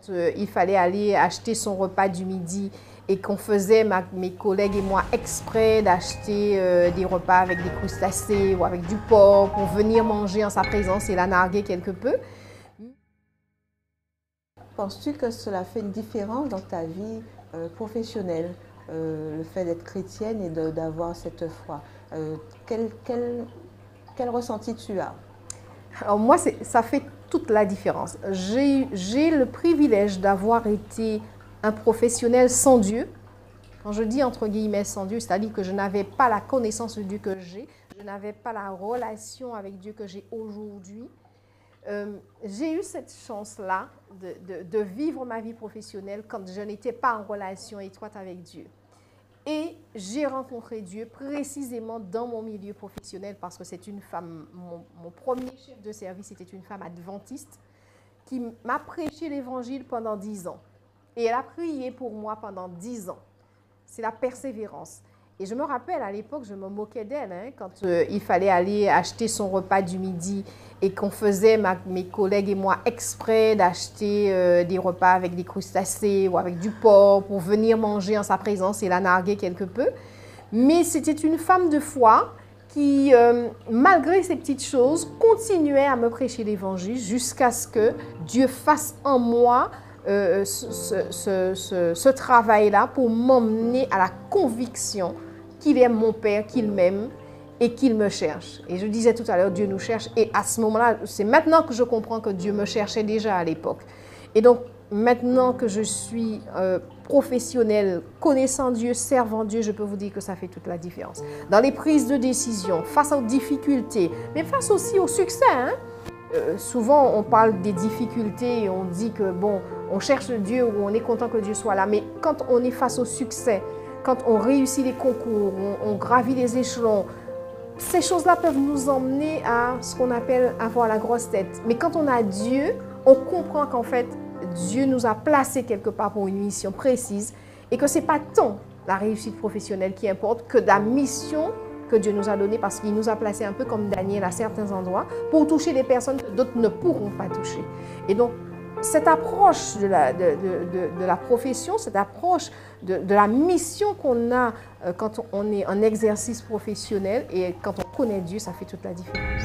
Il fallait aller acheter son repas du midi et qu'on faisait, mes collègues et moi, exprès d'acheter des repas avec des crustacés ou avec du porc pour venir manger en sa présence et la narguer quelque peu. Penses-tu que cela fait une différence dans ta vie professionnelle, le fait d'être chrétienne et d'avoir cette foi? Quel ressenti tu as? Alors moi, ça fait toute la différence. J'ai le privilège d'avoir été un professionnel sans Dieu. Quand je dis entre guillemets sans Dieu, c'est-à-dire que je n'avais pas la connaissance de Dieu que j'ai, je n'avais pas la relation avec Dieu que j'ai aujourd'hui. J'ai eu cette chance-là de vivre ma vie professionnelle quand je n'étais pas en relation étroite avec Dieu. Et j'ai rencontré Dieu précisément dans mon milieu professionnel parce que c'est une femme, mon premier chef de service était une femme adventiste qui m'a prêché l'évangile pendant 10 ans. Et elle a prié pour moi pendant 10 ans. C'est la persévérance. Et je me rappelle, à l'époque, je me moquais d'elle quand il fallait aller acheter son repas du midi et qu'on faisait, mes collègues et moi, exprès d'acheter des repas avec des crustacés ou avec du porc pour venir manger en sa présence et la narguer quelque peu. Mais c'était une femme de foi qui, malgré ces petites choses, continuait à me prêcher l'évangile jusqu'à ce que Dieu fasse en moi ce travail-là pour m'emmener à la conviction qu'il est mon Père, qu'il m'aime et qu'il me cherche. Et je disais tout à l'heure, Dieu nous cherche. Et à ce moment-là, c'est maintenant que je comprends que Dieu me cherchait déjà à l'époque. Et donc, maintenant que je suis professionnelle, connaissant Dieu, servant Dieu, je peux vous dire que ça fait toute la différence. Dans les prises de décision, face aux difficultés, mais face aussi au succès. Souvent, on parle des difficultés et on dit que, bon, on cherche Dieu ou on est content que Dieu soit là. Mais quand on est face au succès, quand on réussit les concours, on gravit les échelons, ces choses-là peuvent nous emmener à ce qu'on appelle avoir la grosse tête. Mais quand on a Dieu, on comprend qu'en fait, Dieu nous a placés quelque part pour une mission précise et que ce n'est pas tant la réussite professionnelle qui importe que la mission que Dieu nous a donnée parce qu'il nous a placés un peu comme Daniel à certains endroits pour toucher des personnes que d'autres ne pourront pas toucher. Et donc, cette approche de la profession, cette approche de la mission qu'on a quand on est en exercice professionnel et quand on connaît Dieu, ça fait toute la différence.